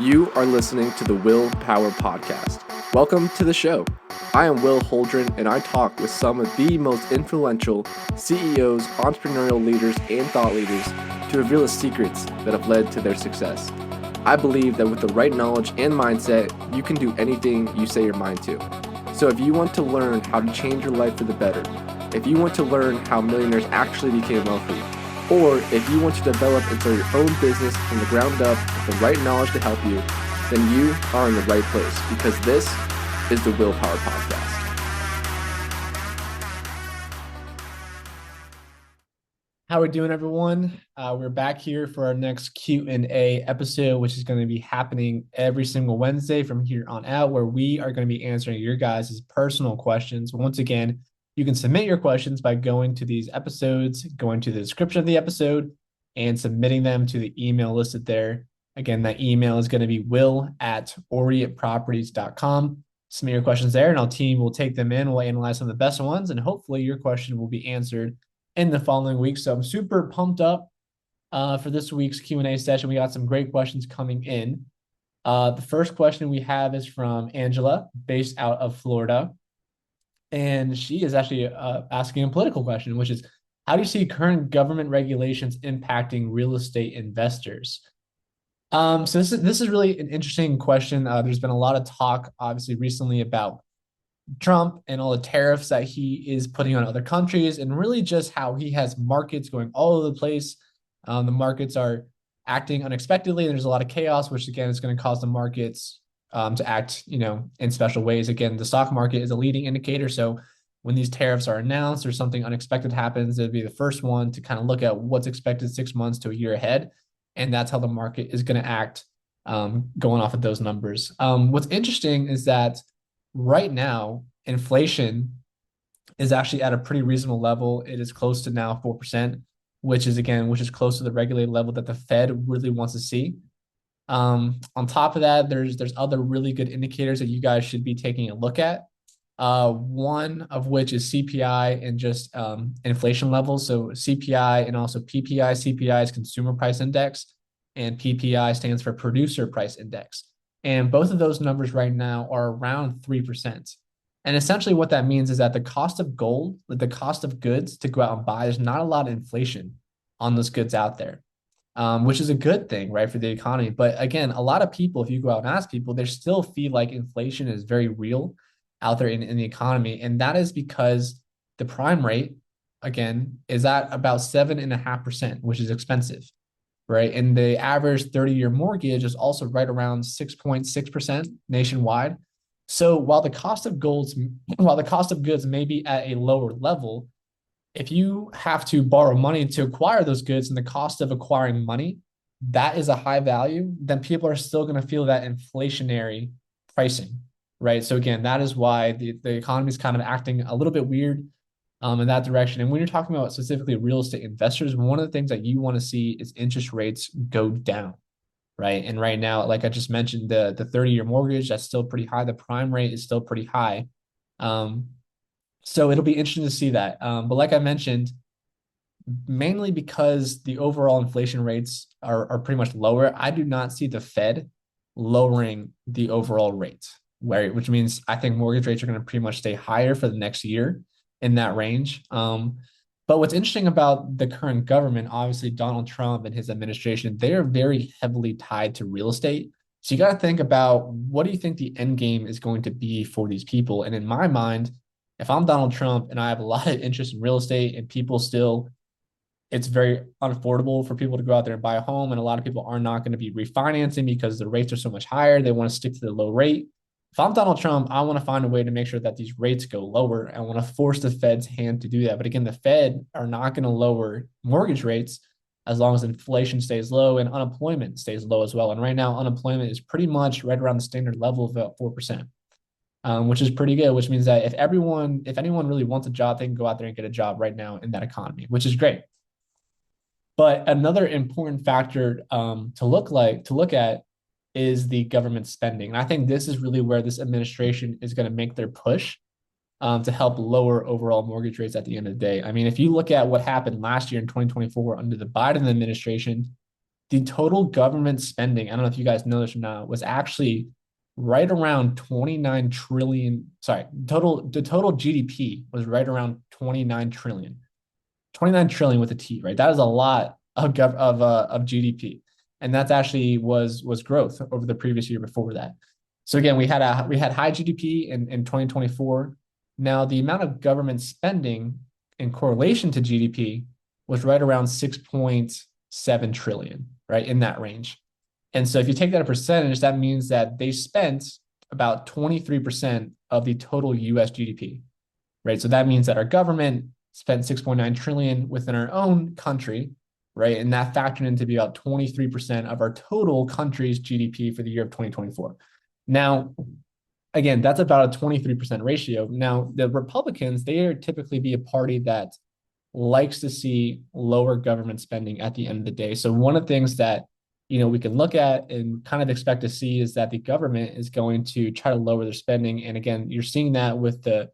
You are listening to the Will Power Podcast. Welcome to the show. I am Will Holdren, and I talk with some of the most influential CEOs, entrepreneurial leaders, and thought leaders to reveal the secrets that have led to their success. I believe that with the right knowledge and mindset, you can do anything you say your mind to. So if you want to learn how to change your life for the better, if you want to learn how millionaires actually became wealthy, or if you want to develop and start your own business from the ground up with the right knowledge to help you, then you are in the right place because this is the Willpower Podcast. How are we doing, everyone? We're back here for our next Q&A episode, which is going to be happening every single Wednesday from here on out, where we are going to be answering your guys' personal questions. Once again, you can submit your questions by going to these episodes, going to the description of the episode, and submitting them to the email listed there. Again, that email is going to be will@orientproperties.com. Submit your questions there, and our team will take them in. We'll analyze some of the best ones, and hopefully your question will be answered in the following week. So I'm super pumped up for this week's Q&A session. We got some great questions coming in. The first question we have is from Angela, based out of Florida. And she is actually asking a political question, which is, how do you see current government regulations impacting real estate investors? So this is really an interesting question. There's been a lot of talk, obviously, recently about Trump and all the tariffs that he is putting on other countries, and really just how he has markets going all over the place. The markets are acting unexpectedly, and there's a lot of chaos, which again is going to cause the markets to act, in special ways. Again, the stock market is a leading indicator. So when these tariffs are announced or something unexpected happens, it'll be the first one to kind of look at what's expected 6 months to a year ahead. And that's how the market is going to act going off of those numbers. What's interesting is that right now, inflation is actually at a pretty reasonable level. It is close to now 4%, which is close to the regulated level that the Fed really wants to see. On top of that, there's other really good indicators that you guys should be taking a look at. One of which is CPI and just inflation levels. So CPI and also PPI. CPI is Consumer Price Index, and PPI stands for Producer Price Index. And both of those numbers right now are around 3%. And essentially what that means is that the cost of gold, the cost of goods to go out and buy, there's not a lot of inflation on those goods out there. Which is a good thing, right, for the economy. But again, a lot of people, if you go out and ask people, they still feel like inflation is very real out there in the economy. And that is because the prime rate, again, is at about 7.5%, which is expensive, right? And the average 30-year mortgage is also right around 6.6% nationwide. So while the cost of goods may be at a lower level, if you have to borrow money to acquire those goods and the cost of acquiring money, that is a high value, then people are still going to feel that inflationary pricing, right? So again, that is why the economy is kind of acting a little bit weird in that direction. And when you're talking about specifically real estate investors, one of the things that you want to see is interest rates go down, right? And right now, like I just mentioned, the 30-year mortgage, that's still pretty high. The prime rate is still pretty high. So it'll be interesting to see that. But like I mentioned, mainly because the overall inflation rates are pretty much lower, I do not see the Fed lowering the overall rate, which means I think mortgage rates are going to pretty much stay higher for the next year in that range. But what's interesting about the current government, obviously Donald Trump and his administration, they are very heavily tied to real estate. So you got to think about, what do you think the end game is going to be for these people? And in my mind, if I'm Donald Trump and I have a lot of interest in real estate and it's very unaffordable for people to go out there and buy a home, and a lot of people are not going to be refinancing because the rates are so much higher. They want to stick to the low rate. If I'm Donald Trump, I want to find a way to make sure that these rates go lower. I want to force the Fed's hand to do that. But again, the Fed are not going to lower mortgage rates as long as inflation stays low and unemployment stays low as well. And right now, unemployment is pretty much right around the standard level of about 4%. Which is pretty good, which means that if anyone really wants a job, they can go out there and get a job right now in that economy, which is great. But another important factor to look at is the government spending. And I think this is really where this administration is going to make their push to help lower overall mortgage rates at the end of the day. I mean, if you look at what happened last year in 2024 under the Biden administration, the total government spending, I don't know if you guys know this or not, was actually right around 29 trillion. Sorry, the total GDP was right around 29 trillion. 29 trillion with a T, right? That is a lot of GDP. And that's actually was growth over the previous year before that. So again, we had high GDP in 2024. Now the amount of government spending in correlation to GDP was right around 6.7 trillion, right? In that range. And so if you take that a percentage, that means that they spent about 23% of the total US GDP, right? So that means that our government spent 6.9 trillion within our own country, right? And that factored in to be about 23% of our total country's GDP for the year of 2024. Now, again, that's about a 23% ratio. Now, the Republicans, they are typically be a party that likes to see lower government spending at the end of the day. So one of the things that we can look at and kind of expect to see is that the government is going to try to lower their spending. And again, you're seeing that with the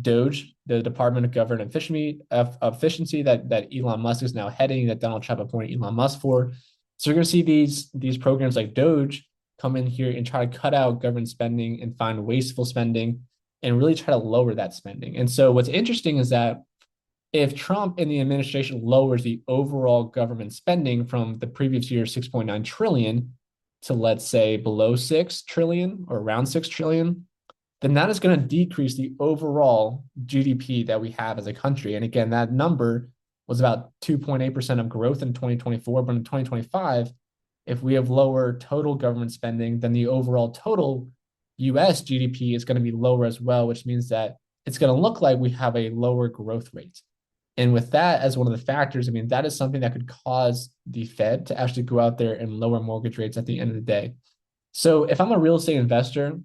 DOGE, the Department of Government Efficiency that Elon Musk is now heading, that Donald Trump appointed Elon Musk for. So you're going to see these programs like DOGE come in here and try to cut out government spending and find wasteful spending and really try to lower that spending. And so what's interesting is that if Trump and the administration lowers the overall government spending from the previous year 6.9 trillion to, let's say, below 6 trillion or around 6 trillion, then that is going to decrease the overall GDP that we have as a country. And again, that number was about 2.8% of growth in 2024. But in 2025, if we have lower total government spending, then the overall total US GDP is going to be lower as well, which means that it's going to look like we have a lower growth rate. And with that as one of the factors, I mean, that is something that could cause the Fed to actually go out there and lower mortgage rates at the end of the day. So if I'm a real estate investor,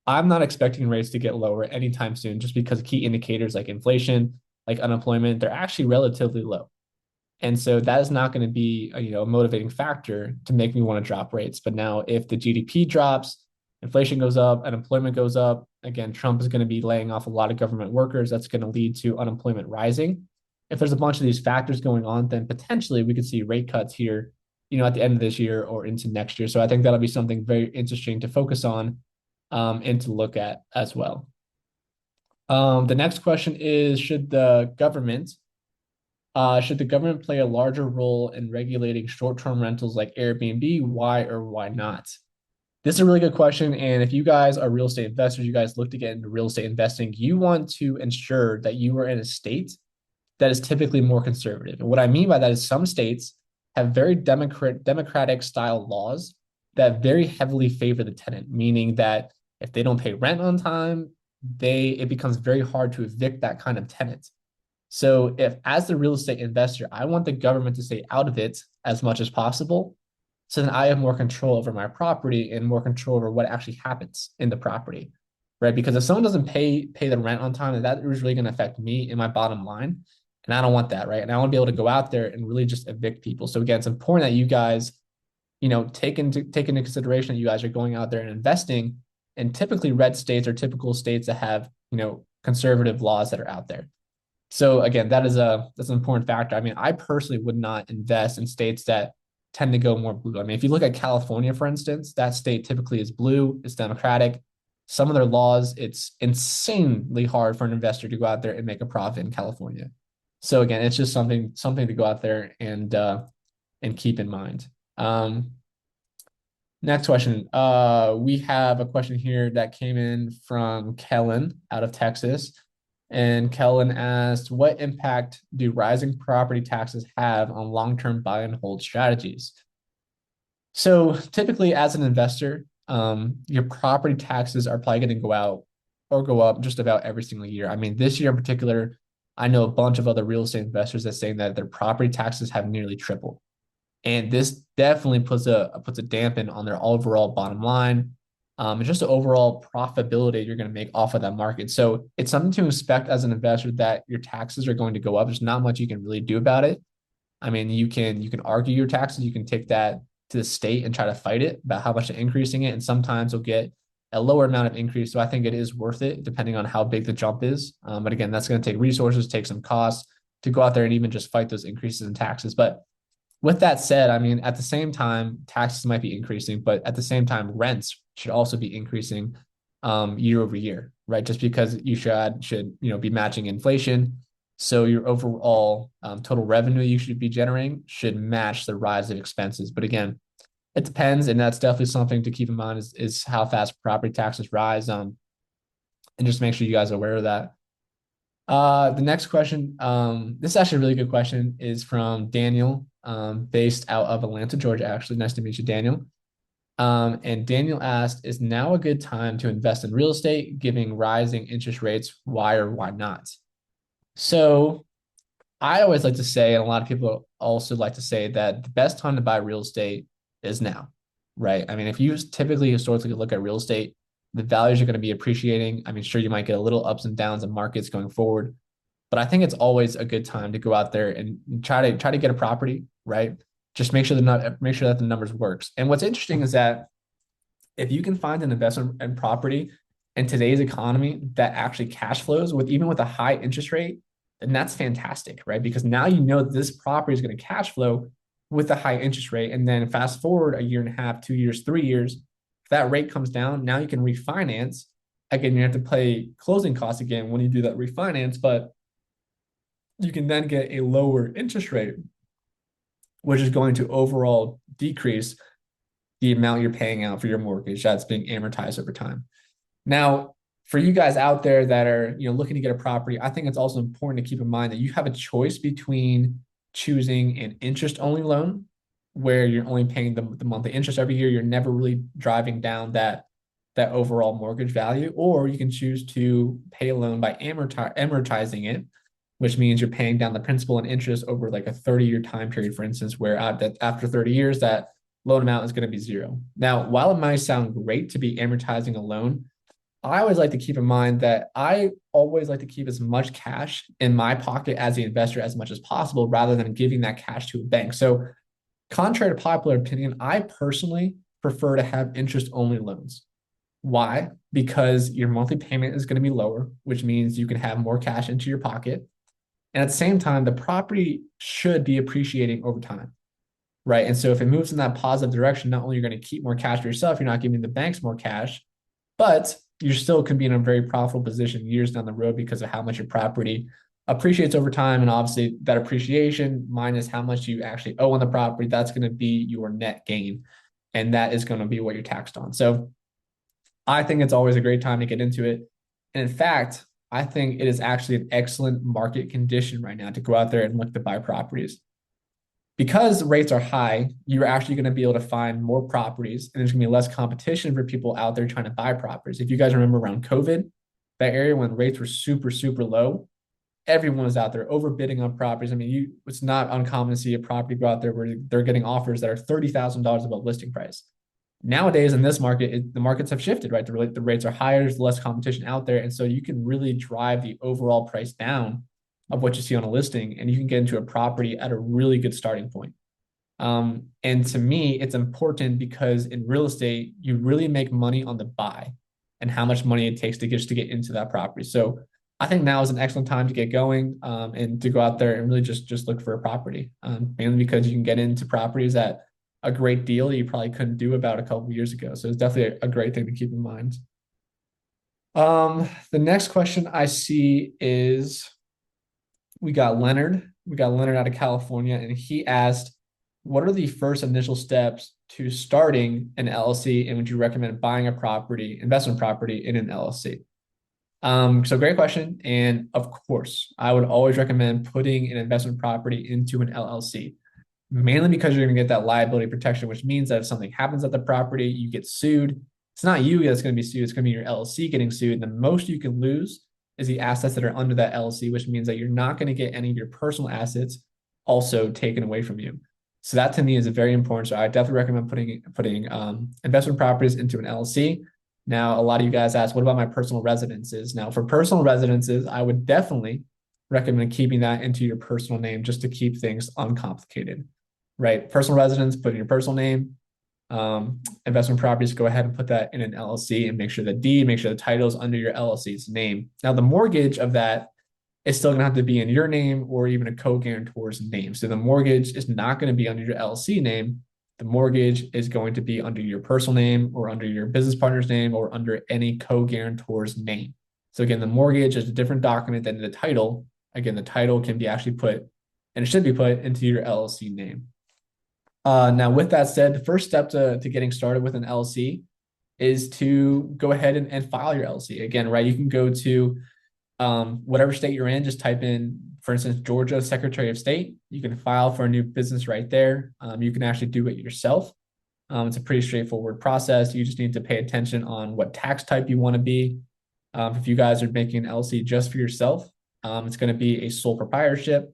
I'm not expecting rates to get lower anytime soon, just because key indicators like inflation, like unemployment, they're actually relatively low. And so that is not going to be a motivating factor to make me want to drop rates. But now if the GDP drops, inflation goes up, unemployment goes up, again, Trump is going to be laying off a lot of government workers. That's going to lead to unemployment rising. If there's a bunch of these factors going on, then potentially we could see rate cuts here, at the end of this year or into next year. So I think that'll be something very interesting to focus on and to look at as well. The next question is, should the government play a larger role in regulating short-term rentals like Airbnb? Why or why not? This is a really good question. And if you guys are real estate investors, you guys look to get into real estate investing, you want to ensure that you are in a state that is typically more conservative. And what I mean by that is some states have very democratic style laws that very heavily favor the tenant, meaning that if they don't pay rent on time, it becomes very hard to evict that kind of tenant. So if, as the real estate investor, I want the government to stay out of it as much as possible, so then I have more control over my property and more control over what actually happens in the property, right? Because if someone doesn't pay the rent on time, then that is really going to affect me and my bottom line. And I don't want that, right? And I want to be able to go out there and really just evict people. So again, it's important that you guys, take into consideration that you guys are going out there and investing in typically red states or typical states that have, conservative laws that are out there. So again, that's an important factor. I mean, I personally would not invest in states that tend to go more blue. I mean, if you look at California, for instance, that state typically is blue, it's democratic. Some of their laws, it's insanely hard for an investor to go out there and make a profit in California. So again, it's just something to go out there and keep in mind. Next question. We have a question here that came in from Kellen out of Texas. And Kellen asked, what impact do rising property taxes have on long-term buy and hold strategies? So typically as an investor, your property taxes are probably going to go out or go up just about every single year. I mean, this year in particular, I know a bunch of other real estate investors that saying that their property taxes have nearly tripled. And this definitely puts a dampen on their overall bottom line. And just the overall profitability you're going to make off of that market. So it's something to expect as an investor that your taxes are going to go up. There's not much you can really do about it. I mean, you can argue your taxes. You can take that to the state and try to fight it about how much they're increasing it. And sometimes you'll get a lower amount of increase. So I think it is worth it depending on how big the jump is. But again, that's going to take resources, take some costs to go out there and even just fight those increases in taxes. But with that said, I mean, at the same time, taxes might be increasing, but at the same time, rents should also be increasing year over year, right? Just because you should be matching inflation. So your overall total revenue you should be generating should match the rise of expenses. But again, it depends, and that's definitely something to keep in mind is how fast property taxes rise. And just make sure you guys are aware of that. The next question, this is actually a really good question, is from Daniel, based out of Atlanta, Georgia, actually. Nice to meet you, Daniel. And Daniel asked, is now a good time to invest in real estate, giving rising interest rates? Why or why not? So I always like to say, and a lot of people also like to say, that the best time to buy real estate is now, right? I mean, if you typically historically look at real estate, the values are going to be appreciating. I mean, sure, you might get a little ups and downs in markets going forward, but I think it's always a good time to go out there and try to get a property, right? Just make sure that the numbers works. And what's interesting is that if you can find an investment in property in today's economy that actually cash flows with even with a high interest rate, then that's fantastic, right? Because now you know that this property is going to cash flow with a high interest rate. And then fast forward a year and a half, 2 years, 3 years, if that rate comes down, now you can refinance. Again, you have to pay closing costs again when you do that refinance, but you can then get a lower interest rate, which is going to overall decrease the amount you're paying out for your mortgage that's being amortized over time. Now, for you guys out there that are looking to get a property, I think it's also important to keep in mind that you have a choice between choosing an interest-only loan, where you're only paying the monthly interest every year. You're never really driving down that overall mortgage value, or you can choose to pay a loan by amortizing it, which means you're paying down the principal and interest over like a 30-year time period, for instance, where after 30 years, that loan amount is going to be zero. Now, while it might sound great to be amortizing a loan, I always like to keep in mind that I always like to keep as much cash in my pocket as the investor as much as possible rather than giving that cash to a bank. So, contrary to popular opinion, I personally prefer to have interest only loans. Why? Because your monthly payment is going to be lower, which means you can have more cash into your pocket. And at the same time, the property should be appreciating over time, right? And so if it moves in that positive direction, not only you're going to keep more cash for yourself, you're not giving the banks more cash, but you still can be in a very profitable position years down the road because of how much your property appreciates over time. And obviously that appreciation minus how much you actually owe on the property, that's going to be your net gain. And that is going to be what you're taxed on. So I think it's always a great time to get into it. And in fact, I think it is actually an excellent market condition right now to go out there and look to buy properties. Because rates are high, you're actually going to be able to find more properties, and there's going to be less competition for people out there trying to buy properties. If you guys remember around COVID, that area when rates were super, super low, everyone was out there overbidding on properties. I mean, it's not uncommon to see a property go out there where they're getting offers that are $30,000 above listing price. Nowadays in this market, the markets have shifted, right? The rates are higher, there's less competition out there. And so you can really drive the overall price down of what you see on a listing, and you can get into a property at a really good starting point. And to me, it's important because in real estate, you really make money on the buy and how much money it takes to get into that property. So I think now is an excellent time to get going and to go out there and really just look for a property, mainly because you can get into properties at a great deal that you probably couldn't do about a couple of years ago. So it's definitely a great thing to keep in mind. The next question I see is we got Leonard. We got Leonard out of California, and he asked, what are the first initial steps to starting an LLC, and would you recommend buying a investment property in an LLC? So great question. And of course, I would always recommend putting an investment property into an LLC, mainly because you're going to get that liability protection, which means that if something happens at the property, you get sued. It's not you that's going to be sued. It's going to be your LLC getting sued. And the most you can lose is the assets that are under that LLC, which means that you're not going to get any of your personal assets also taken away from you. So that to me is very important. So I definitely recommend putting investment properties into an LLC. Now, a lot of you guys ask, what about my personal residences? Now, for personal residences, I would definitely recommend keeping that into your personal name just to keep things uncomplicated, right? Personal residence, put in your personal name. Investment properties, go ahead and put that in an LLC and make sure the title is under your LLC's name. Now, the mortgage of that it's still going to have to be in your name or even a co-guarantor's name. So the mortgage is not going to be under your LLC name. The mortgage is going to be under your personal name or under your business partner's name or under any co-guarantor's name. So again, the mortgage is a different document than the title. Again, the title can be actually put, and it should be put into your LLC name. Now, with that said, the first step to getting started with an LLC is to go ahead and file your LLC. Again, right, you can go to whatever state you're in, just type in, for instance, Georgia Secretary of State. You can file for a new business right there. You can actually do it yourself. It's a pretty straightforward process. You just need to pay attention on what tax type you want to be. If you guys are making an LLC just for yourself, it's going to be a sole proprietorship.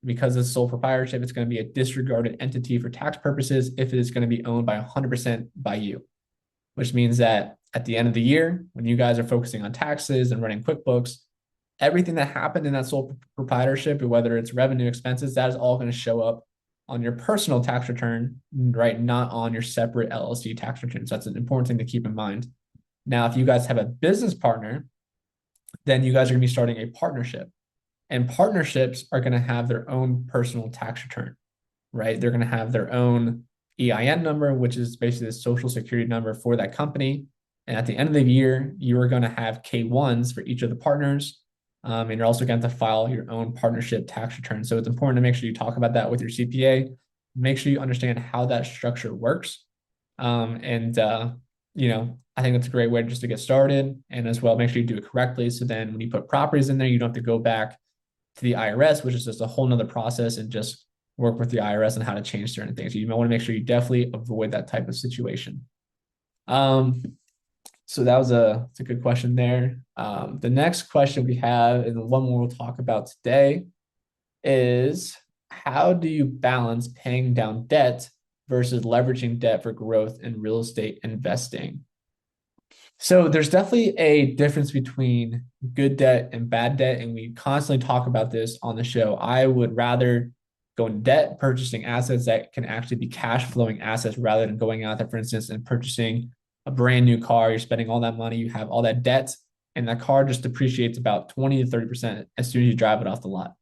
Because it's sole proprietorship, it's going to be a disregarded entity for tax purposes if it is going to be owned by 100% by you, which means that at the end of the year, when you guys are focusing on taxes and running QuickBooks, everything that happened in that sole proprietorship, whether it's revenue, expenses, that is all going to show up on your personal tax return, right? Not on your separate LLC tax return. So that's an important thing to keep in mind. Now, if you guys have a business partner, then you guys are going to be starting a partnership. And partnerships are going to have their own personal tax return, right? They're going to have their own EIN number, which is basically the social security number for that company. And at the end of the year, you are going to have K1s for each of the partners. And you're also going to file your own partnership tax return. So it's important to make sure you talk about that with your CPA. Make sure you understand how that structure works. I think that's a great way just to get started. And as well, make sure you do it correctly. So then when you put properties in there, you don't have to go back to the IRS, which is just a whole nother process, and just work with the IRS on how to change certain things. You might want to make sure you definitely avoid that type of situation. So that's a good question there. The next question we have, and the one more we'll talk about today, is how do you balance paying down debt versus leveraging debt for growth in real estate investing? So there's definitely a difference between good debt and bad debt, and we constantly talk about this on the show. I would rather go in debt purchasing assets that can actually be cash flowing assets rather than going out there, for instance, and purchasing a brand new car. You're spending all that money, you have all that debt, and that car just depreciates about 20 to 30% as soon as you drive it off the lot.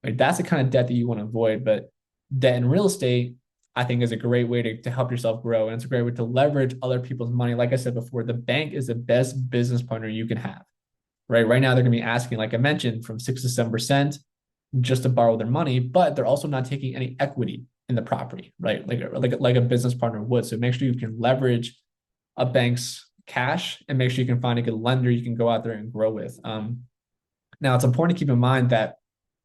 Right? That's the kind of debt that you want to avoid. But debt in real estate, I think, is a great way to help yourself grow. And it's a great way to leverage other people's money. Like I said before, the bank is the best business partner you can have. Right now, they're going to be asking, like I mentioned, from 6 to 7% just to borrow their money, but they're also not taking any equity in the property, right? Like a business partner would. So make sure you can leverage a bank's cash and make sure you can find a good lender you can go out there and grow with. Now, it's important to keep in mind that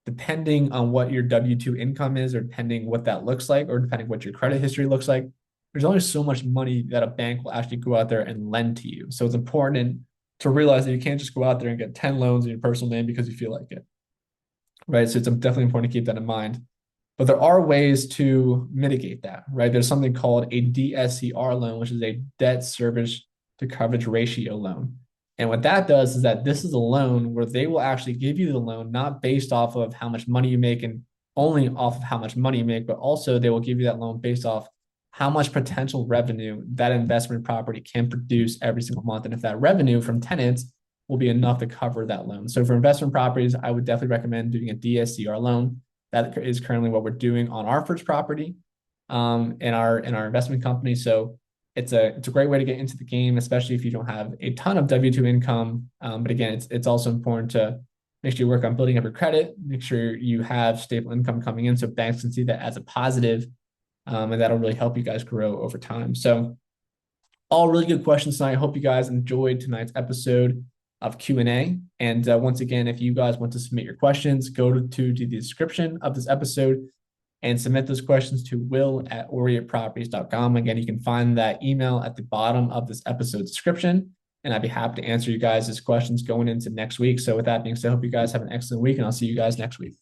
depending on what your W-2 income is, or depending what that looks like, or depending what your credit history looks like, there's only so much money that a bank will actually go out there and lend to you. So it's important to realize that you can't just go out there and get 10 loans in your personal name because you feel like it, right? So it's definitely important to keep that in mind. But there are ways to mitigate that, right? There's something called a DSCR loan, which is a debt service to coverage ratio loan. And what that does is that this is a loan where they will actually give you the loan, not based off of how much money you make and only off of how much money you make, but also they will give you that loan based off how much potential revenue that investment property can produce every single month. And if that revenue from tenants will be enough to cover that loan. So for investment properties, I would definitely recommend doing a DSCR loan. That is currently what we're doing on our first property in our investment company. So it's a great way to get into the game, especially if you don't have a ton of W-2 income. But again, it's also important to make sure you work on building up your credit, make sure you have stable income coming in so banks can see that as a positive, and that'll really help you guys grow over time. So all really good questions tonight. I hope you guys enjoyed tonight's episode of Q&A. And once again, if you guys want to submit your questions, go to the description of this episode and submit those questions to will@orientproperties.com. Again, you can find that email at the bottom of this episode description, and I'd be happy to answer you guys' questions going into next week. So with that being said, I hope you guys have an excellent week, and I'll see you guys next week.